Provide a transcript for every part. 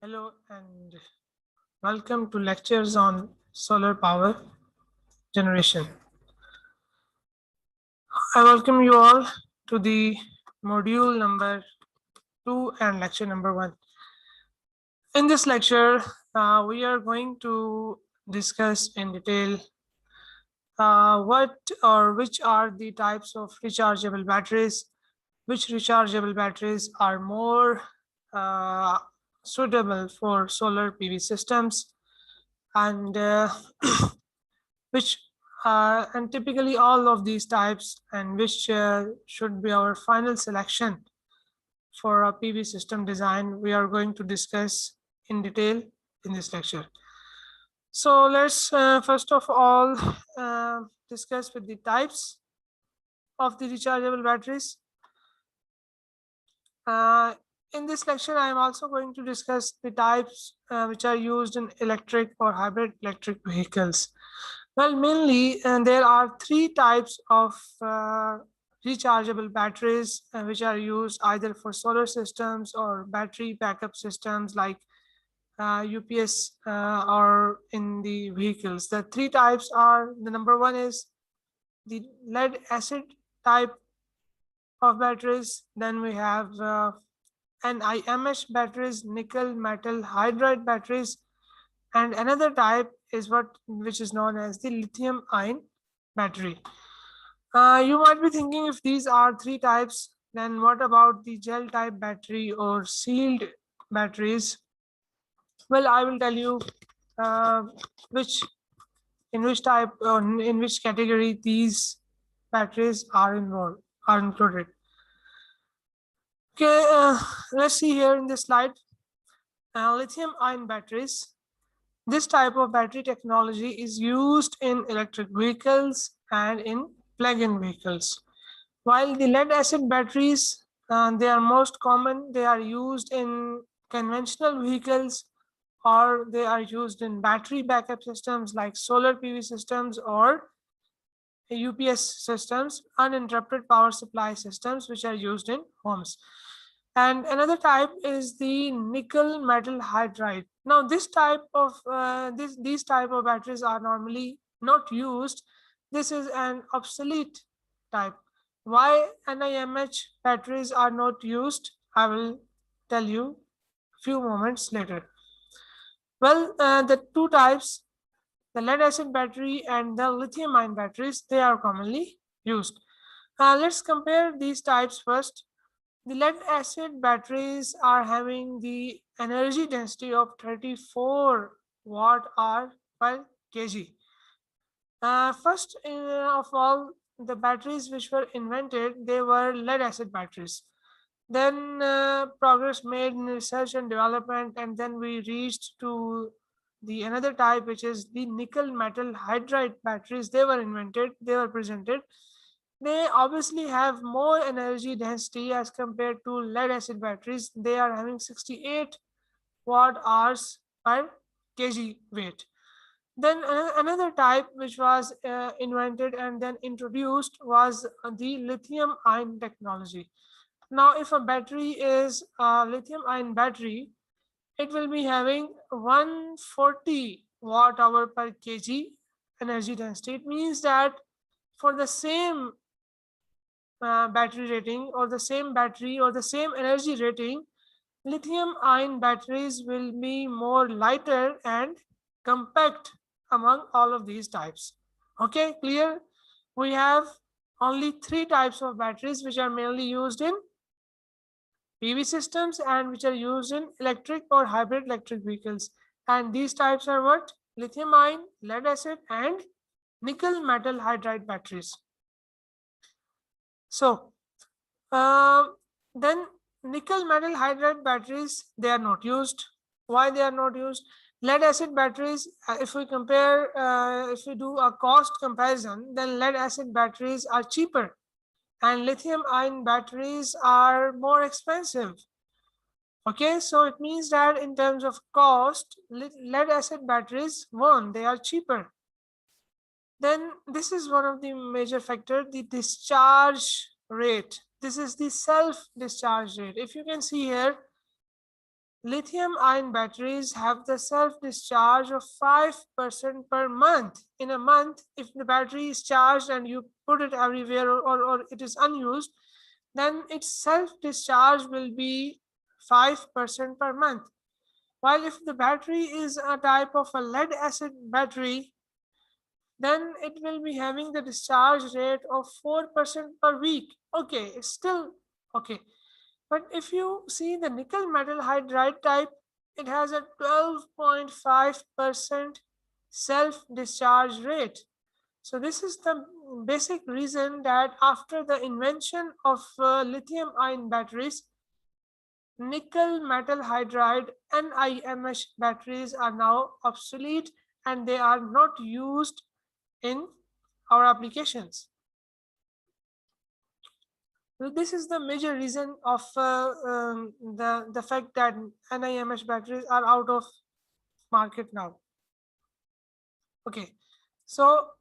Hello and welcome to lectures on solar power generation. I welcome you all to the module number 2 and lecture number 1. In this lecture, we are going to discuss in detail what or which are the types of rechargeable batteries, which rechargeable batteries are more suitable for solar PV systems, and which and typically all of these types, and which should be our final selection for a PV system design, we are going to discuss in detail in this lecture. So let's first of all discuss with the types of the rechargeable batteries. In this lecture, I am also going to discuss the types which are used in electric or hybrid electric vehicles. Well, mainly there are three types of rechargeable batteries which are used either for solar systems or battery backup systems like UPS or in the vehicles. The three types are, the number one is the lead acid type of batteries. Then we have NiMH batteries, nickel metal hydride batteries, and another type is which is known as the lithium ion battery. You might be thinking, if these are three types, then what about the gel type battery or sealed batteries? Well, I will tell you which in which type or in which category these batteries are included. Okay, let's see here in this slide. Lithium ion batteries. This type of battery technology is used in electric vehicles and in plug-in vehicles. While the lead acid batteries, they are most common, they are used in conventional vehicles, or they are used in battery backup systems like solar PV systems or UPS systems, uninterrupted power supply systems, which are used in homes. And another type is the nickel metal hydride. Now, this type of these type of batteries are normally not used. This is an obsolete type. Why NiMH batteries are not used, I will tell you a few moments later. Well, the two types, the lead acid battery and the lithium ion batteries, they are commonly used. Let's compare these types first. The lead acid batteries are having the energy density of 34 watt-hour per kg. First of all, the batteries which were invented, they were lead acid batteries. Then progress made in research and development, and then we reached to the another type, which is the nickel metal hydride batteries. They were invented, they were presented. They obviously have more energy density as compared to lead acid batteries. They are having 68 watt hours per kg weight. Then another type which was invented and then introduced was the lithium ion technology. Now, if a battery is a lithium ion battery, it will be having 140 watt hour per kg energy density. It means that for the same battery rating or the same battery or the same energy rating, lithium ion batteries will be more lighter and compact among all of these types. Okay, clear? We have only three types of batteries which are mainly used in PV systems and which are used in electric or hybrid electric vehicles. And these types are what? Lithium ion, lead acid, and nickel metal hydride batteries. So then nickel metal hydride batteries, they are not used. Why they are not used? Lead acid batteries, if we compare, if we do a cost comparison, then lead acid batteries are cheaper and lithium ion batteries are more expensive. Okay, so it means that in terms of cost, lead acid batteries, one, they are cheaper. Then this is one of the major factors, the discharge rate. This is the self discharge rate. If you can see here, Lithium-ion batteries have the self-discharge of 5% per month. In a month, if the battery is charged and you put it everywhere, or it is unused, then its self-discharge will be 5% per month. While if the battery is a type of a lead acid battery, then it will be having the discharge rate of 4% per week. Okay, it's still okay. But if you see the nickel metal hydride type, it has a 12.5% self-discharge rate. So this is the basic reason that after the invention of lithium-ion batteries, nickel metal hydride NIMH batteries are now obsolete and they are not used in our applications. So this is the major reason of the fact that NIMH batteries are out of market now. Okay, so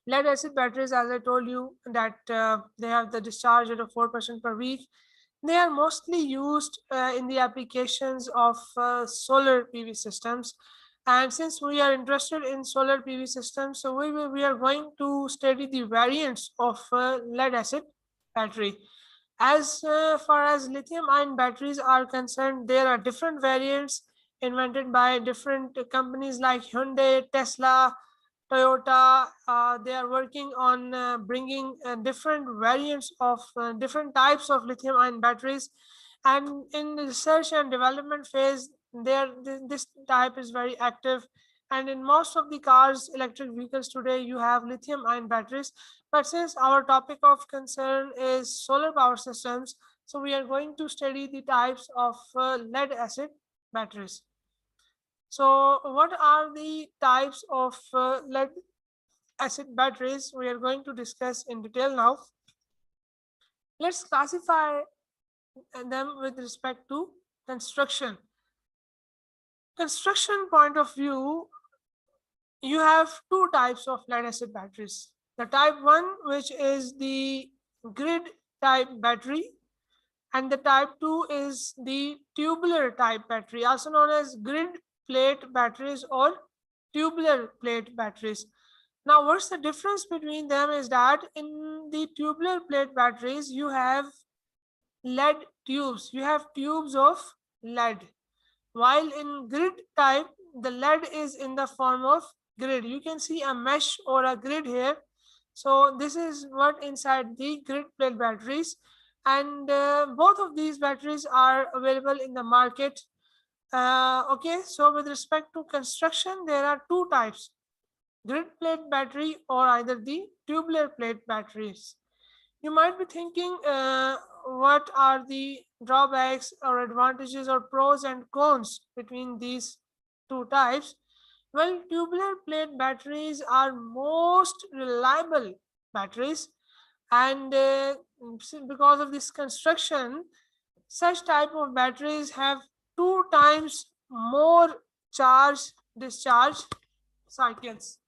lead acid batteries, as I told you, that they have the discharge rate of 4% per week. They are mostly used in the applications of solar PV systems. And since we are interested in solar PV systems, so we are going to study the variants of lead acid battery. As far as lithium-ion batteries are concerned, there are different variants invented by different companies like Hyundai, Tesla, Toyota. They are working on bringing different variants of different types of lithium-ion batteries, and in the research and development phase, this type is very active. And in most of the cars, electric vehicles today, you have lithium-ion batteries. But since our topic of concern is solar power systems, so we are going to study the types of lead-acid batteries. So what are the types of lead-acid batteries we are going to discuss in detail now? Let's classify them with respect to construction. Construction point of view, you have two types of lead-acid batteries. The type 1, which is the grid type battery, and the type 2 is the tubular type battery, also known as grid plate batteries or tubular plate batteries. Now, what's the difference between them is that in the tubular plate batteries, you have lead tubes. You have tubes of lead. While in grid type, the lead is in the form of grid. You can see a mesh or a grid here. So this is what inside the grid plate batteries. And both of these batteries are available in the market. Okay, so with respect to construction, there are two types: grid plate battery or either the tubular plate batteries. You might be thinking, what are the drawbacks or advantages or pros and cons between these two types? Well, tubular plate batteries are most reliable batteries, and because of this construction, such type of batteries have 2 times more charge discharge cycles.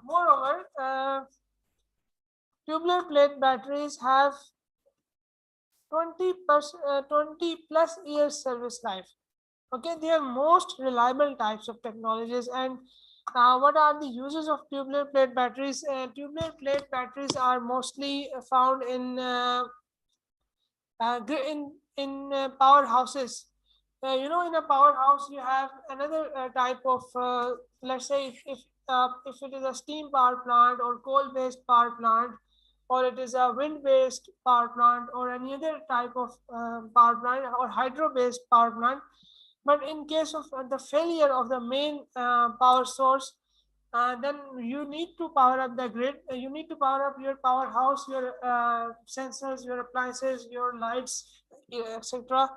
Moreover, tubular plate batteries have 20 plus years service life. Okay, they are most reliable types of technologies. And what are the uses of tubular plate batteries? Tubular plate batteries are mostly found in powerhouses. In a powerhouse, you have another type of, let's say, if it is a steam power plant or coal-based power plant, or it is a wind-based power plant, or any other type of power plant, or hydro-based power plant. But in case of the failure of the main power source, then you need to power up the grid. You need to power up your powerhouse, your sensors, your appliances, your lights, etc.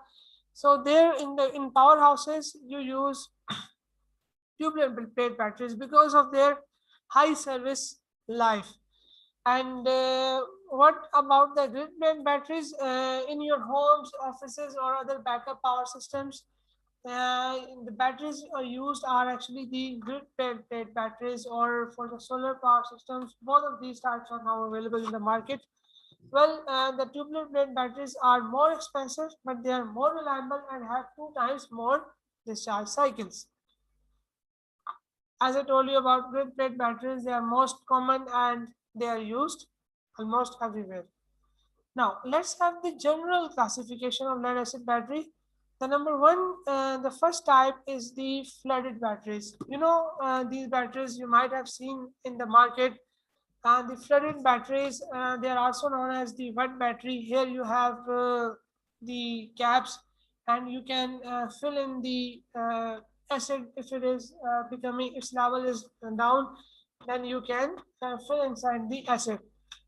So there in powerhouses, you use tubular plate batteries because of their high service life. And what about the grid plate batteries in your homes, offices, or other backup power systems? The batteries used are actually the grid plate batteries, or for the solar power systems. Both of these types are now available in the market. Well, the tubular plate batteries are more expensive, but they are more reliable and have 2 times more discharge cycles. As I told you about grid plate batteries, they are most common and they are used almost everywhere. Now, let's have the general classification of lead acid battery. The number one, the first type is the flooded batteries. These batteries you might have seen in the market. The flooded batteries, they are also known as the wet battery. Here you have the caps, and you can fill in the acid if it is becoming, its level is down, then you can fill inside the acid.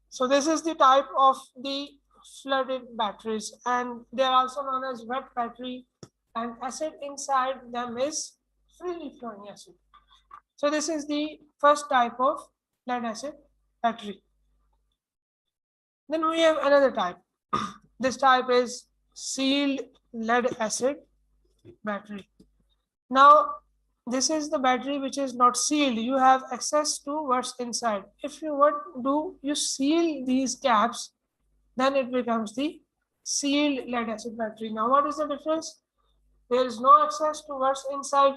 So this is the type of the flooded batteries, and they are also known as wet battery, and acid inside them is freely flowing acid. So this is the first type of lead acid battery. Then we have another type. This type is sealed lead acid battery. Now, this is the battery which is not sealed. You have access to what's inside. If you you seal these caps, then it becomes the sealed lead acid battery. Now, what is the difference? There is no access to what's inside.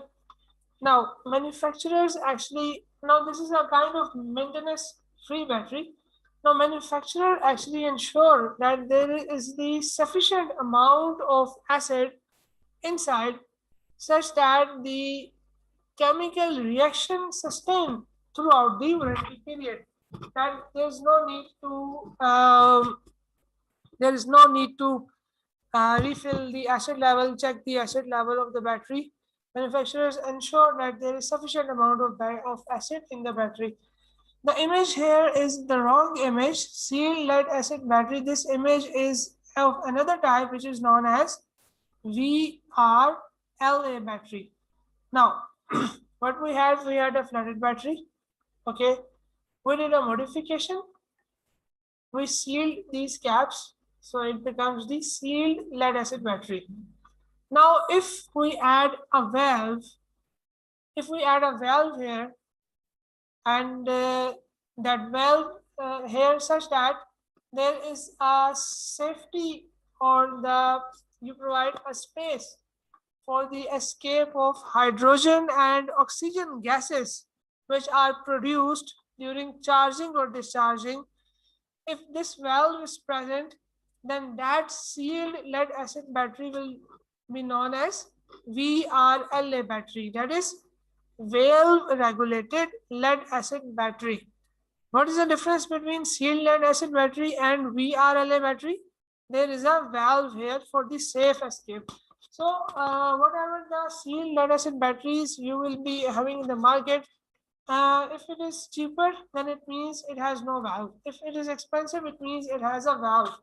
Now, manufacturers actually, now this is a kind of maintenance free battery. Now, manufacturer actually ensure that there is the sufficient amount of acid inside such that the chemical reaction sustained throughout the warranty period. That there is no need to refill the acid level, check the acid level of the battery. Manufacturers ensure that there is sufficient amount of acid in the battery. The image here is the wrong image, sealed lead acid battery. This image is of another type which is known as VRLA battery. Now, what we had a flooded battery. Okay, we did a modification. We sealed these caps, so it becomes the sealed lead acid battery. Now, if we add a valve here, and that valve here such that there is a safety, or you provide a space for the escape of hydrogen and oxygen gases which are produced during charging or discharging. If this valve is present, then that sealed lead acid battery will be known as VRLA battery, that is valve regulated lead acid battery. What is the difference between sealed lead acid battery and VRLA battery? There is a valve here for the safe escape. So whatever the sealed lead acid batteries you will be having in the market, if it is cheaper, then it means it has no valve. If it is expensive, it means it has a valve.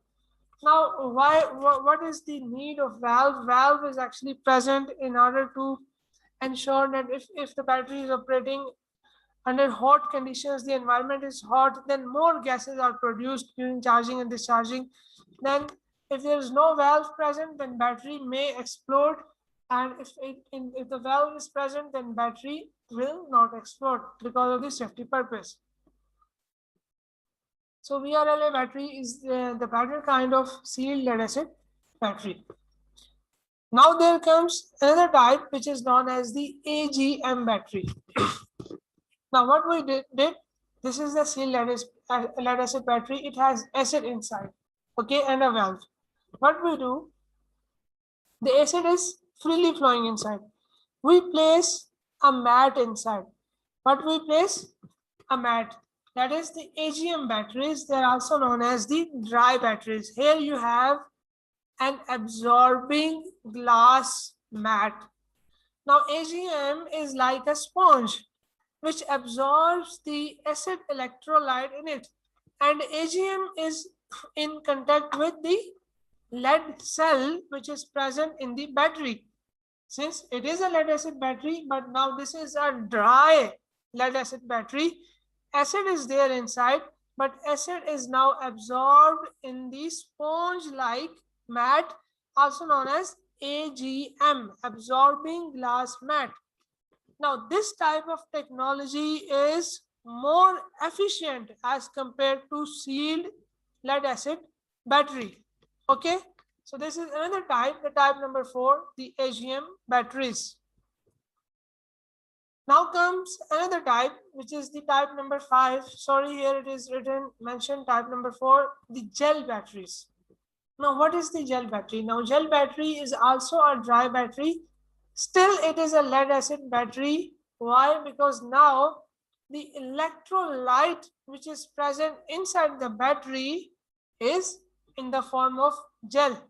Now, what is the need of valve? Valve is actually present in order to ensure that if the battery is operating under hot conditions, the environment is hot, then more gases are produced during charging and discharging. Then if there is no valve present, then battery may explode, and if the valve is present, then battery will not explode because of the safety purpose. So VRLA battery is the better kind of sealed lead acid battery. Now there comes another type which is known as the AGM battery. Now what we did, this is the sealed lead acid battery. It has acid inside, okay, and a valve. What we do, the acid is freely flowing inside. We place a mat inside. What we place? A mat. That is the AGM batteries. They are also known as the dry batteries. Here you have an absorbing glass mat. Now AGM is like a sponge which absorbs the acid electrolyte in it, and AGM is in contact with the lead cell which is present in the battery. Since it is a lead acid battery, but now this is a dry lead acid battery, acid is there inside, but acid is now absorbed in the sponge-like mat, also known as AGM, absorbing glass mat. Now, this type of technology is more efficient as compared to sealed lead acid battery. Okay, so this is another type, the type number 4, the AGM batteries. Now comes another type, which is the type number 5. Sorry, here it is written, mentioned type number 4, the gel batteries. Now, what is the gel battery? Now, gel battery is also a dry battery. Still, it is a lead acid battery. Why? Because now the electrolyte which is present inside the battery is in the form of gel.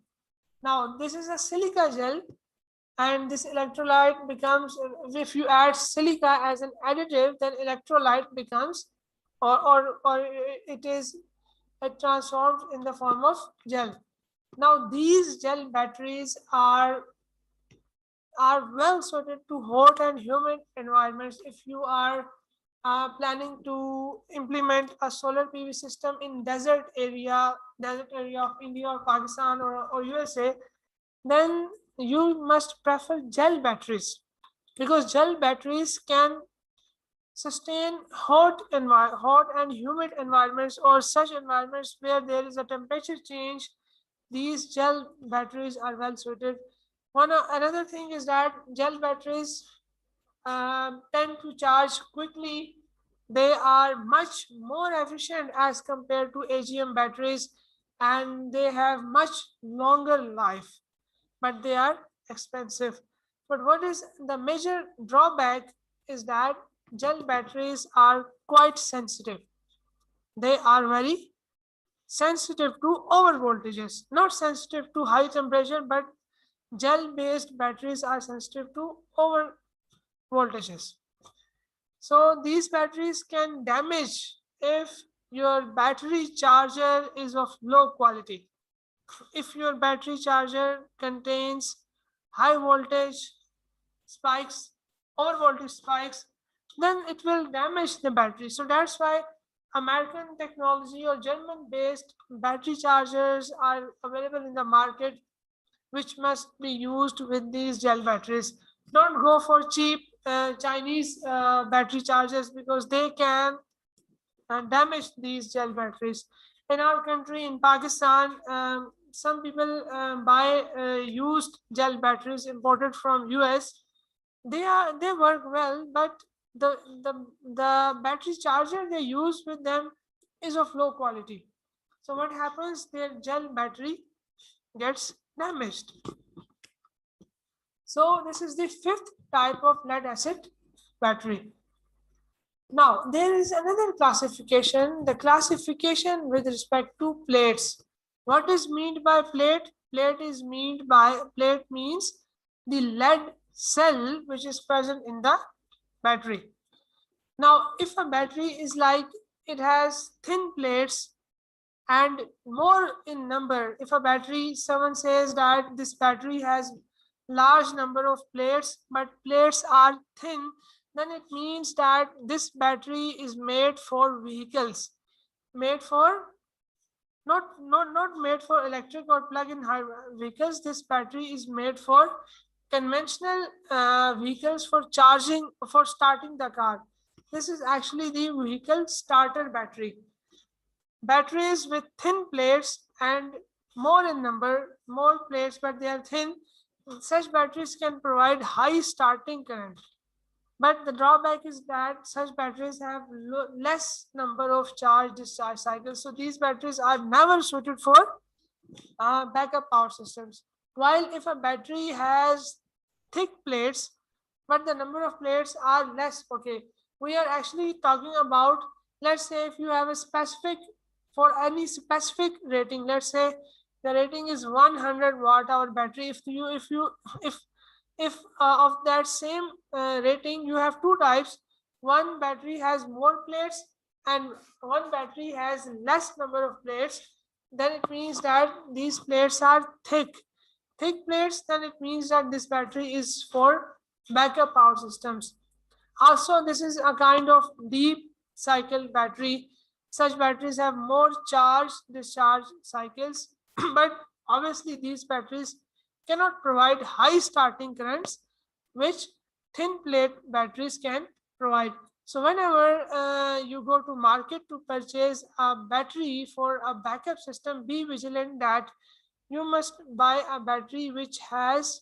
Now, this is a silica gel, and this electrolyte becomes, if you add silica as an additive, then electrolyte becomes, or it is transformed in the form of gel. Now, these gel batteries are well suited to hot and humid environments. If you are planning to implement a solar PV system in desert area of India or Pakistan or USA, then you must prefer gel batteries, because gel batteries can sustain hot and humid environments, or such environments where there is a temperature change. These gel batteries are well suited. Another thing is that gel batteries tend to charge quickly. They are much more efficient as compared to AGM batteries, and they have much longer life, but they are expensive. But what is the major drawback is that gel batteries are quite sensitive. They are very sensitive to over voltages, not sensitive to high temperature, but gel based batteries are sensitive to over voltages. So these batteries can damage if your battery charger is of low quality. If your battery charger contains high voltage spikes, over voltage spikes, then it will damage the battery. So that's why American technology or German based battery chargers are available in the market, which must be used with these gel batteries. Don't go for cheap Chinese battery chargers, because they can damage these gel batteries. In our country, in Pakistan, some people buy used gel batteries imported from US. They work well, but the the the battery charger they use with them is of low quality. So what happens? Their gel battery gets damaged. So this is the 5th type of lead acid battery. Now there is another classification, the classification with respect to plates. What is meant by plate? Plate means the lead cell which is present in the battery. Now if a battery is like, it has thin plates and more in number, if a battery, someone says that this battery has large number of plates but plates are thin, then it means that this battery is made for vehicles, made for not made for electric or plug-in vehicles. This battery is made for conventional vehicles, for charging, for starting the car. This is actually the vehicle starter battery. Batteries with thin plates and more in number, more plates but they are thin, such batteries can provide high starting current. But the drawback is that such batteries have less number of charge discharge cycles. So these batteries are never suited for backup power systems. While if a battery has thick plates, but the number of plates are less, okay, we are actually talking about, let's say if you have a specific, for any specific rating, let's say the rating is 100 watt hour battery. If of that same rating you have two types, one battery has more plates and one battery has less number of plates, then it means that these plates are thick plates, then it means that this battery is for backup power systems. Also, this is a kind of deep cycle battery. Such batteries have more charge discharge cycles, but obviously these batteries cannot provide high starting currents, which thin plate batteries can provide. So whenever you go to market to purchase a battery for a backup system, be vigilant that you must buy a battery which has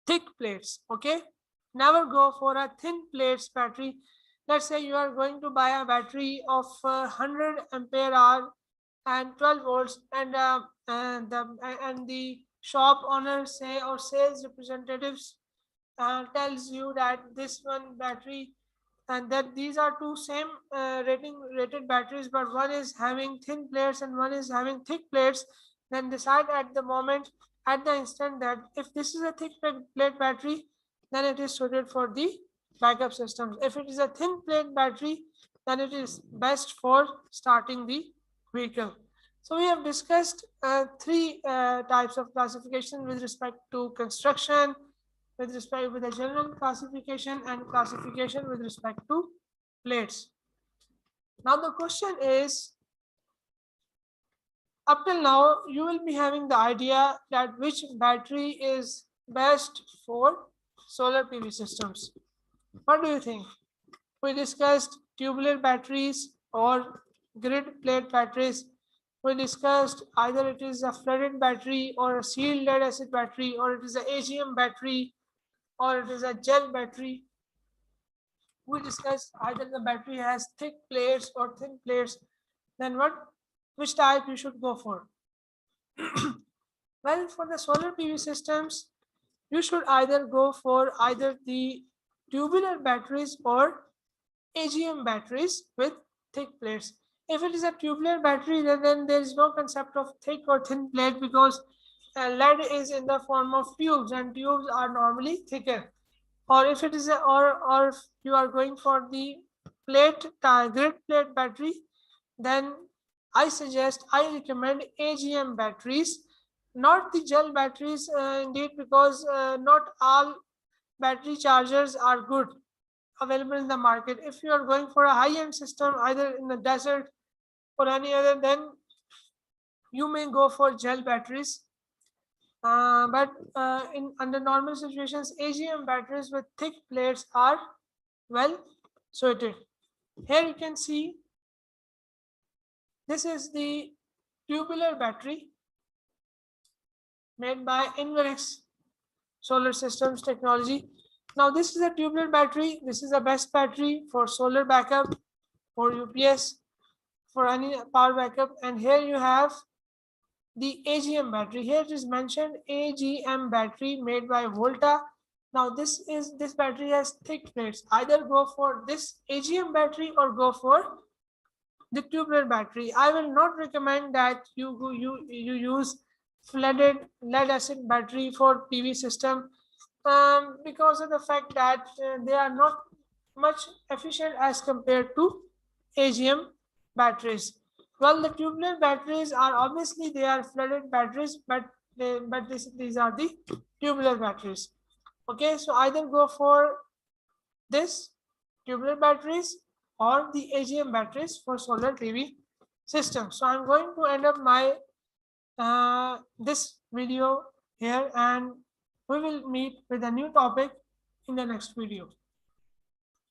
thick plates. Okay, never go for a thin plates battery. Let's say you are going to buy a battery of 100 ampere hour and 12 volts, and the shop owner say or sales representatives tells you that this one battery and that these are two same rated batteries, but one is having thin plates and one is having thick plates. Then decide at the moment, at the instant, that if this is a thick plate battery, then it is suited for the backup systems. If it is a thin plate battery, then it is best for starting the vehicle. So we have discussed three types of classification with respect to construction, with respect with a general classification, and classification with respect to plates. Now the question is, up till now you will be having the idea that which battery is best for solar PV systems. What do you think? We discussed tubular batteries or grid plate batteries. We discussed either it is a flooded battery or a sealed lead acid battery, or it is a AGM battery, or it is a gel battery. We discussed either the battery has thick plates or thin plates. Then which type you should go for? Well, for the solar PV systems, you should either go for either the tubular batteries or AGM batteries with thick plates. If it is a tubular battery, then there is no concept of thick or thin plate, because lead is in the form of tubes, and tubes are normally thicker. Or if it is or if you are going for the grid plate battery, then I recommend AGM batteries, not the gel batteries, indeed, because not all battery chargers are good available in the market. If you are going for a high-end system, either in the desert or any other, then you may go for gel batteries. But in under normal situations, AGM batteries with thick plates are well suited. Here you can see this is the tubular battery made by Inverex Solar Systems Technology. Now this is a tubular battery. This is the best battery for solar backup, for UPS, for any power backup. And here you have the AGM battery. Here it is mentioned AGM battery made by Volta. Now this battery has thick plates. Either go for this AGM battery or go for the tubular battery. I will not recommend that you use flooded lead acid battery for PV system, because of the fact that they are not much efficient as compared to AGM batteries. Well, the tubular batteries are obviously they are flooded batteries, but these are the tubular batteries. Okay, so either go for this tubular batteries or the AGM batteries for solar PV system. So I'm going to end up my this video here, and we will meet with a new topic in the next video.